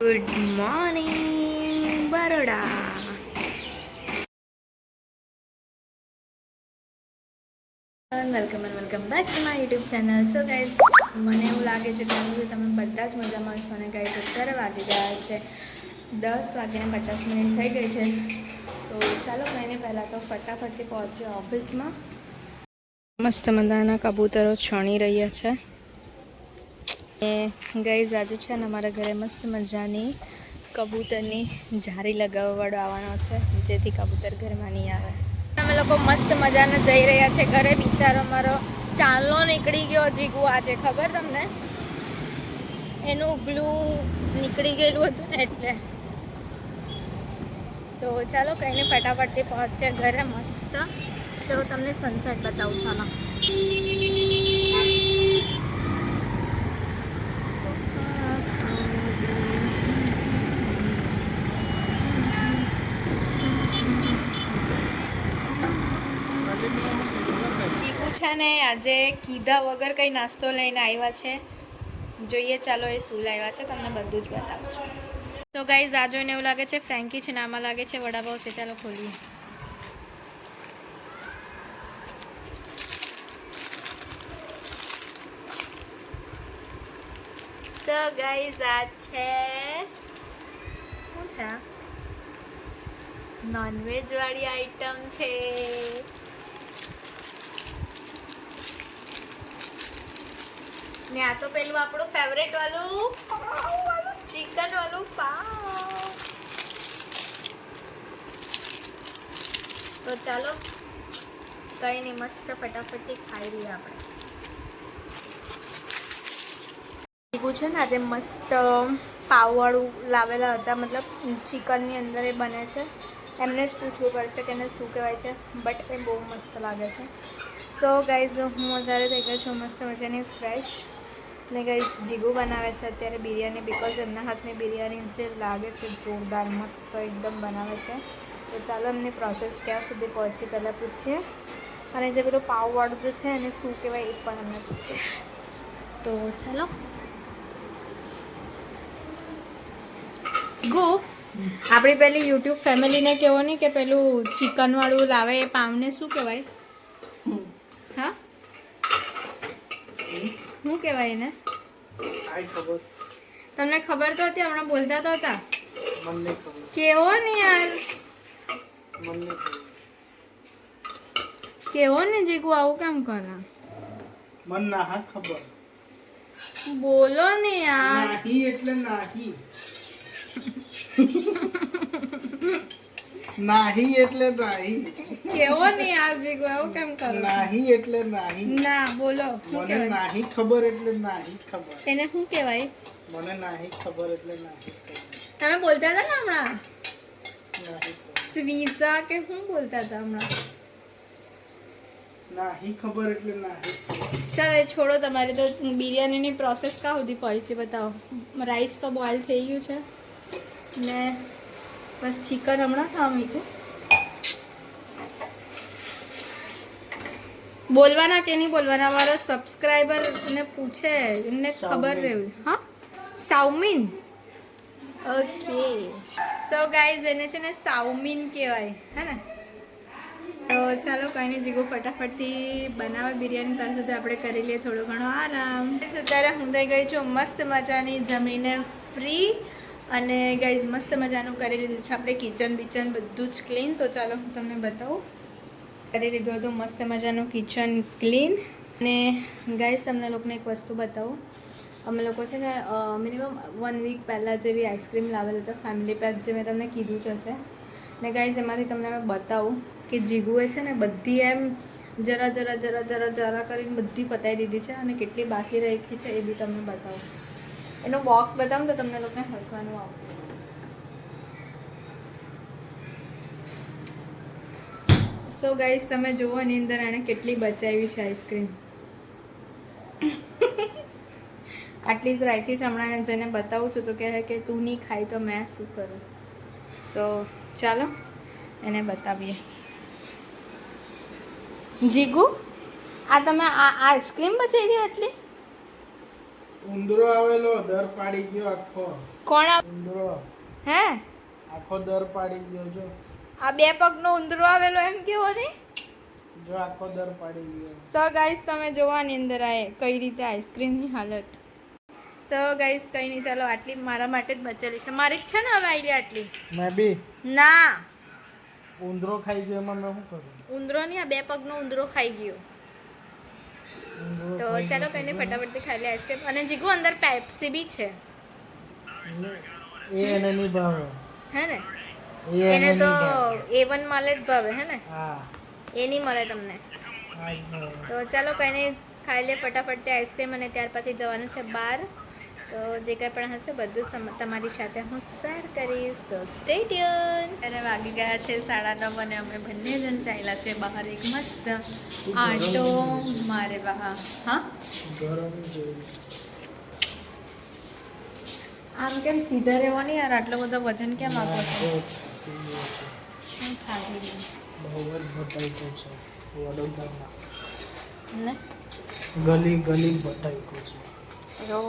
Good morning Baroda. Welcome back to my YouTube channel. So guys, મને એવું લાગે છે કે તમે બધા જ મજામાં હશો. અને ગાઈઝ અત્યારે વાગી ગયા છે 10:50 થઈ ગઈ છે. તો ચાલો કંઈ નહીં, પહેલાં તો ફટાફટથી પહોંચીએ ઓફિસમાં. મસ્ત મજાના કબૂતરો છણી રહ્યા છે. એ ગાઈઝ આજે છે ને અમારા ઘરે મસ્ત મજાની કબૂતરની જારી લગાવવાવાળો આવવાનો છે, જેથી કબૂતર ઘરમાં નહીં આવે. અમે લોકો મસ્ત મજાના જઈ રહ્યા છે ઘરે. બિચારો મારો ચાંદલો નીકળી ગયો જીગુ આજે, ખબર તમને? એનું ઉગલું નીકળી ગયેલું હતું ને એટલે. તો ચાલો કંઈ નહીં, ફટાફટથી પહોંચીએ ઘરે મસ્ત. તો તમને સનસેટ બતાવું. ચાલો છે ને આજે કીધા વગર કંઈ નાસ્તો લઈને આવ્યા છે. જોઈએ ચાલો એ શું લાવ્યા છે, તમને બધું જ બતાવું છું. તો ગાઈઝ આ જોઈને એવું લાગે છે ફ્રેન્કી છે ને આમાં લાગે છે વડાપાવ છે. ચાલો ખોલીએ. સો ગાઈઝ આ છે શું છે? નોનવેજ વાળી આઈટમ છે. ને આ તો પેલું આપણું ફેવરેટ વાળું ચિકન વાળું પાવ. તો ચાલો કંઈ નહીં, મસ્ત ફટાફટથી ખાઈ લઈએ આપણે. છે ને આજે મસ્ત પાવવાળું લાવેલા હતા, મતલબ ચિકનની અંદર એ બને છે. એમને જ પૂછવું પડશે કે એને શું કહેવાય છે, બટ એ બહુ મસ્ત લાગે છે. સો ગાઈઝ હું અત્યારે થઈ ગઈ છું મસ્ત મજાની ફ્રેશ. ને ગાઈઝ જીગુ બનાવે છે અત્યારે બિરયાની, બિકોઝ એમના હાથની બિરયાની જે લાગે છે જોરદાર મસ્ત એકદમ બનાવે છે. તો ચાલો એમની પ્રોસેસ ક્યાં સુધી પહોંચી પહેલાં પૂછીએ. અને જે પેલું પાવવાળું જે છે એને શું કહેવાય એ પણ અમને પૂછીએ. તો ચાલો ગો. આપણી પેલી યુટ્યુબ ફેમિલીને કહેવો નહીં કે પેલું ચિકનવાળું લાવે એ પાવને શું કહેવાય? હા શું કહેવાય એને? તમને ખબર તો હતી, હમણાં બોલતા તો હતા. કેવો ને યાર, કેવો ને જીગુ આવું કેમ કરે? મન ના ખબર. બોલો ને યાર. નાહી એટલે નાહી. નાહી એટલે નાહી. કેવો ને યાર જીગુ આવું કેમ કરો? નાહી એટલે નાહી. ના બોલો. મને નાહી ખબર એટલે નાહી ખબર. એને શું કહેવાય? મને નાહી ખબર એટલે નાહી ખબર. તમે બોલતા હતા ને હમણાં નાહી સ્વીઝા કે શું બોલતા હતા હમણાં? નાહી ખબર એટલે નાહી. ચાલો એ છોડો, તમારી તો બિરયાનીની પ્રોસેસ ક્યાં સુધી પહોંચી બતાવો. રાઈસ તો બોઇલ થઈ ગયું છે ને બસ ચિકન હમણાં ખાવા મૂક્યું. બોલવાના કે નહીં બોલવાના? અમારા સબસ્ક્રાઈબરને પૂછે, એમને ખબર રહેવું. હા, સાઉમીન. ઓકે સો ગાઈઝ એને છે ને સાઉમીન કહેવાય, હે ને? તો ચાલો કંઈ નહીં, જીગો ફટાફટથી બનાવે બિરયાની. ત્યાં સુધી આપણે કરી લઈએ થોડો ઘણો આરામ. અત્યારે હું થઈ ગઈ છું મસ્ત મજાની જમીને ફ્રી. અને ગાઈઝ મસ્ત મજાનું કરી લીધું છે આપણે કિચન બિચન બધું જ ક્લીન. તો ચાલો હું તમને બતાવું. કરી લીધું હતું મસ્ત મજાનું કિચન ક્લીન. અને ગાઈઝ તમને લોકોને એક વસ્તુ બતાવું. અમે લોકો છે ને મિનિમમ 1 વીક પહેલાં જેવી આઈસ્ક્રીમ લાવેલ હતા, ફેમિલી પેક, જે મેં તમને કીધું જ હશે. ને ગાઈઝ એમાંથી તમને મેં બતાવું કે જીગુએ છે ને બધી એમ જરા જરા જરા જરા જરા કરીને બધી પતાવી દીધી છે. અને કેટલી બાકી રાખી છે એ બી તમને બતાવું. એનું બોક્સ બતાવું તો તમને લોકોને હસવાનું આવશે. સો ગાઈઝ તમે જુઓ એની અંદર એણે કેટલી બચાવી છે આઈસ્ક્રીમ. આટલી જ રાખી છે. હમણાં જેને બતાવું છું તો કહે કે તું નહીં ખાય તો મેં શું કરું. સો ચાલો એને બતાવીએ. જીગુ આ તમે આ આઈસ્ક્રીમ બચાવી આટલી? ઉંદરો આવેલો દર પાડી ગયો આખો. કોણ ઉંદરો હે આખો દર પાડી ગયો જો. આ 2 પગનો ઉંદરો આવેલો એમ કેવો ને. જો આખો દર પાડી ગયો. સો ગાઈસ તમે જોવાની અંદર આ કઈ રીતે આઈસ્ક્રીમની હાલત. સો ગાઈસ કઈ નહીં, ચાલો આટલી મારા માટે જ બચેલી છે. મારી જ છે ને હવે આઈડિયા આટલી. મેં બી ના ઉંદરો ખાઈ ગયો એમાં મેં શું કરું? ઉંદરો નહીં, આ 2 પગનો ઉંદરો ખાઈ ગયો. ઉંદરો તો ખાઈ ચાલો ગયો કઈ નહીં, તો ફટાફટથી ખાઈ લે આઈસ્ક્રીમ. અને જીગુ અંદર પેપ્સી બી છે એ એને નહીં ભાવે. હે ને. એ એને તો નહીં ભાવે. A1 માલે જ ભાવે હે ને, હા એ નહીં મળે તમને. હા જ ભાવે. તો ચાલો કંઈ નહીં, ખાઈ લે ફટાફટથી આઈસ્ક્રીમ અને ત્યાર પછી જવાનું છે બહાર. તો જે કંઈ પણ હશે બધું તમારી સાથે હું શેર કરીશ. સો સ્ટે ટ્યુન. ત્યારે વાગી ગયા છે 9:30 અને અમે બંને જણ ચાલ્યા છે બહાર એક મસ્ત આટો મારે બહાર. હા ગરમ જેવું. આમ કેમ સીધા રહેવાની યાર, આટલો બધો વજન કેમ આપો છો? બહુ હું ખાધી ગઈ જ ભટાઈકો છે વડોદરામાં. ને ગલી ગલી ભટાઈકો છે. જો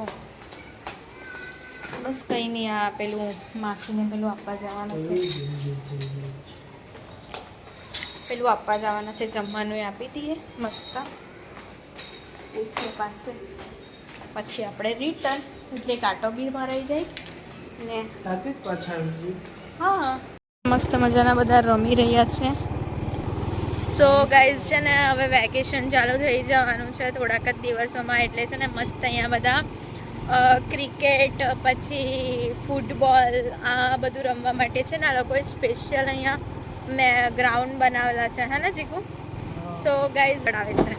બસ કંઈ નહીં, આ પેલું માસીને પેલું આપવા જવાનું છે, પેલું આપવા જવાના છે જમવાનું, એ આપી દઈએ મસ્ત પાસે. પછી આપણે રિટર્ન, એટલે કાંટો બી ભરાઈ જાય ને. ત્યાંથી જ પાછા આવી ગઈ. હા મસ્ત મજાના બધા રમી રહ્યા છે. સો ગાઈઝ છે ને હવે વેકેશન ચાલુ થઈ જવાનું છે થોડાક જ દિવસોમાં, એટલે છે ને મસ્ત અહીંયા બધા ક્રિકેટ પછી ફૂટબોલ આ બધું રમવા માટે છે ને આ લોકોએ સ્પેશિયલ અહીંયા ગ્રાઉન્ડ બનાવેલા છે હે ને જીકુ. સો ગાઈઝ બનાવે છે.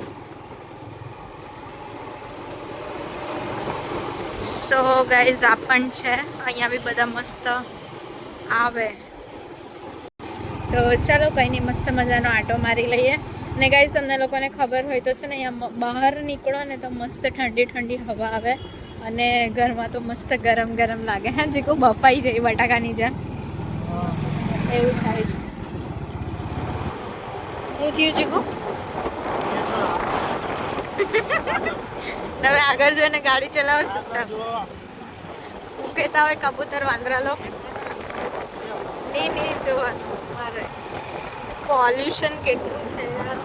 સો ગાઈઝ આ પણ છે અહીંયા બી બધા મસ્ત આવે. તો ચાલો કંઈ નહીં, મસ્ત મજાનો આંટો મારી લઈએ. ને ગાઈઝ તમને લોકોને ખબર હોય તો છે ને અહીંયા બહાર નીકળો ને તો મસ્ત ઠંડી ઠંડી હવા આવે અને ઘરમાં તો મસ્ત ગરમ ગરમ લાગે. હા જીકુ બફાઈ જાય બટાકાની જેમ એવું થાય છે. હું થયું જીકુ? તમે આગળ જોઈને ગાડી ચલાવો ચૂપચાપ. હું કહેતા હોય કબૂતર વાંદરા લોક નહીં જોવાનું મારે. પોલ્યુશન કેટલું છે યાર.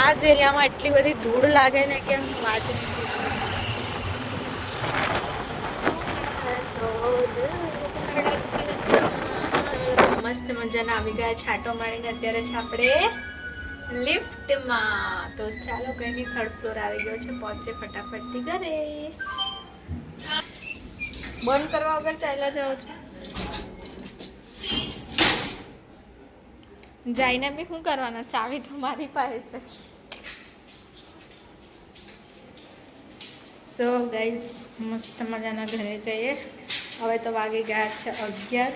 આ જ એરિયામાં એટલી બધી ધૂળ લાગે ને કે વાત નહીં. મસ્ત મજાના આવી ગયા છાંટો મારીને અત્યારે છે આપણે લિફ્ટમાં. તો ચાલો કઈ નહીં, 3rd ફ્લોર આવી ગયો છે, પહોંચે ફટાફટથી ઘરે. બંધ કરવા વગર ચાલ્યા જાઓ છો. જઈને બી શું કરવાના, ચાવી તો મારી પાસે છે. સો ગાઈઝ મસ્ત મજાના ઘરે જઈએ. હવે તો વાગી ગયા છે 11,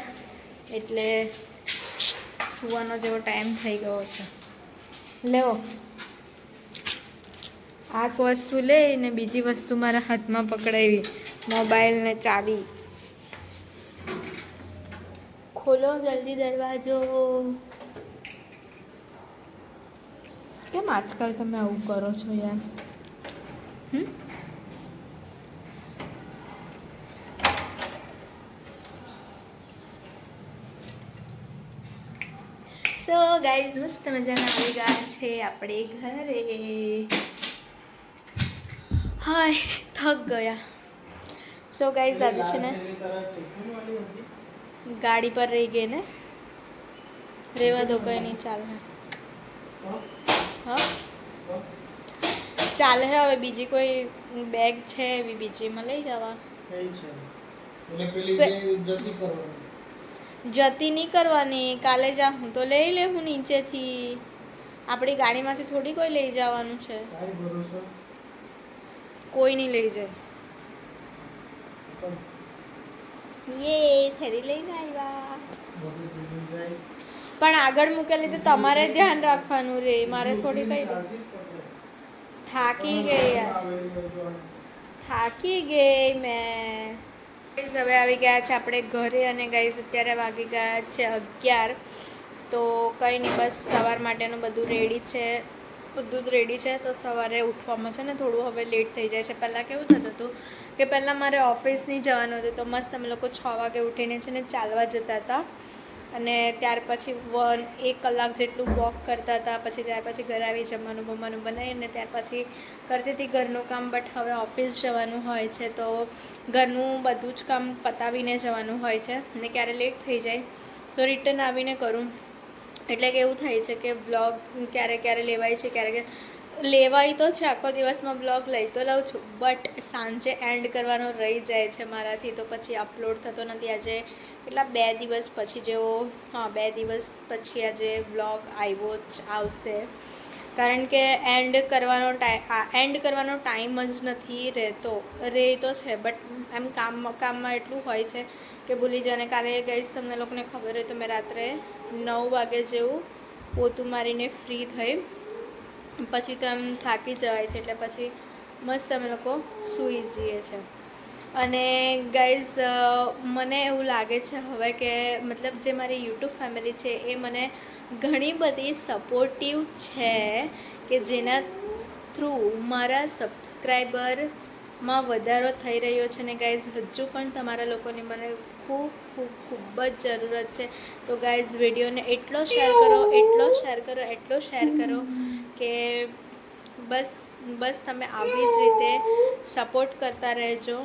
એટલે સુવાનો જેવો ટાઈમ થઈ ગયો છે. લેવો આ વસ્તુ લઈને બીજી વસ્તુ મારા હાથમાં પકડાવી, મોબાઈલ ને ચાવી. ખોલો જલ્દી દરવાજો. કેમ આજકાલ તમે આવું કરો છો યાર? સો ગાઈઝ મસ્ત મજાના આવી ગયા છે આપણે ઘરે. હાય થક ગયા. સો ગાઈઝ આજે છે ને ગાડી પર રહી ગઈ ને, રેવા દો કંઈ નહીં, ચાલે. હા ચાલે. હવે બીજી કોઈ બેગ છે એવી બીજીમાં લઈ જવા. જતી નહીં કરવાની, કાલે જા હું તો લઈ લે હું નીચેથી. આપણી ગાડીમાંથી થોડી કોઈ લઈ જવાનું છે. કોઈ નહીં લઈ જાય. યે થેરી લઈને આવ્યા. પણ આગળ મૂકેલી તો તમારે ધ્યાન રાખવાનું રે, મારે થોડી કઈ. થાકી ગઈ યાર, થાકી ગઈ મેં. હવે આવી ગયા છે આપણે ઘરે અને ગાઈઝ અત્યારે વાગી ગયા છે 11. તો કંઈ નહીં, બસ સવાર માટેનું બધું રેડી છે. બધું જ રેડી છે. તો સવારે ઉઠવામાં છે ને થોડું હવે લેટ થઈ જાય છે. પહેલાં કેવું થતું હતું કે પહેલાં મારે ઓફિસ નહીં જવાનું હતું તો મસ્ત અમે લોકો 6 વાગે ઉઠીને છે ને ચાલવા જતા હતા અને ત્યાર પછી 1 કલાક જેટલું વોક કરતા હતા. પછી ત્યાર પછી ઘરે આવી જમવાનું બનાવીને ત્યાર પછી કરતી હતી ઘરનું કામ. બટ હવે ઓફિસ જવાનું હોય છે તો ઘરનું બધું જ કામ પતાવીને જવાનું હોય છે ને ક્યારે લેટ થઈ જાય તો રિટર્ન આવીને કરું. એટલે કે એવું થાય છે કે બ્લોગ ક્યારે લેવાય છે, ક્યારે લેવાય તો છે. આખો દિવસમાં બ્લોગ લઈ તો લઉં છું બટ સાંજે એન્ડ કરવાનો રહી જાય છે મારાથી, તો પછી અપલોડ થતો નથી. આજે એટલા 2 દિવસ પછી જેવો 2 દિવસ પછી આજે બ્લોગ આવશે, કારણ કે એન્ડ કરવાનો ટાઈમ જ નથી રહેતો. રહે તો છે બટ એમ કામમાં એટલું હોય છે કે ભૂલી જાય. કાલે ગઈશ તમને લોકોને ખબર હોય તો મેં રાત્રે 9 વાગે જેવું પોતું મારીને ફ્રી થઈ. પછી તો એમ થાકી જવાય છે એટલે પછી મસ્ત અમે લોકો સૂઈ જઈએ છીએ. અને ગાઈઝ મને એવું લાગે છે હવે કે મતલબ જે મારી યુટ્યુબ ફેમિલી છે એ મને ઘણી બધી સપોર્ટિવ છે કે જેના થ્રુ મારા સબસ્ક્રાઈબરમાં વધારો થઈ રહ્યો છે. ને ગાઈઝ હજુ પણ તમારા લોકોની મને ખૂબ જ જરૂરત છે. તો ગાઈઝ વિડીયોને એટલો શેર કરો કે બસ તમે આવી જ રીતે સપોર્ટ કરતા રહેજો.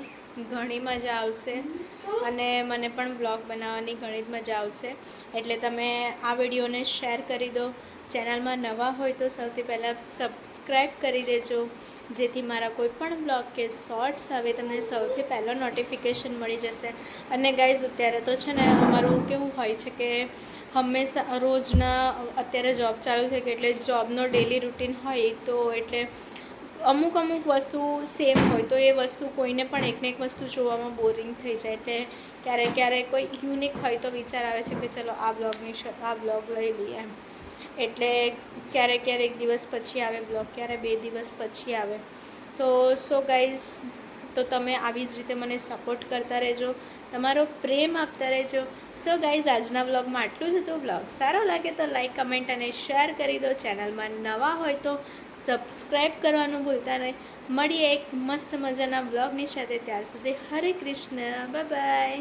ઘણી મજા આવશે અને મને પણ બ્લોગ બનાવવાની ઘણી જ મજા આવશે. એટલે તમે આ વિડીયોને શેર કરી દો. ચેનલમાં નવા હોય તો સૌથી પહેલાં સબસ્ક્રાઈબ કરી દેજો, જેથી મારા કોઈ પણ બ્લોગ કે શોર્ટ્સ આવે તમને સૌથી પહેલાં નોટિફિકેશન મળી જશે. અને ગાઈઝ અત્યારે તો છે ને અમારું કેવું હોય છે કે હંમેશા રોજના અત્યારે જોબ ચાલુ થઈ ગઈ એટલે જોબનો ડેલી રૂટીન હોય તો એટલે અમુક વસ્તુ સેમ હોય તો એ વસ્તુ કોઈને પણ એકને એક વસ્તુ જોવામાં બોરિંગ થઈ જાય. એટલે ક્યારેક કોઈ યુનિક હોય તો વિચાર આવે છે કે ચલો આ બ્લોગ લઈ લઈએ એમ. એટલે ક્યારેક દિવસ પછી આવે બ્લોગ, ક્યારે 2 દિવસ પછી આવે. તો સો ગાઈઝ તો તમે આવી જ રીતે મને સપોર્ટ કરતા રહેજો, તમારો પ્રેમ આપતા રહેજો. સો ગાઈઝ આજના બ્લોગમાં આટલું જ હતું. બ્લોગ સારો લાગે તો લાઈક, કમેન્ટ અને શેર કરી દો. ચેનલમાં નવા હોય તો સબસ્ક્રાઈબ કરવાનું ભૂલતા નહીં. મળીએ એક મસ્ત મજાના બ્લોગની સાથે. ત્યાર સુધી હરે કૃષ્ણ, બાય બાય.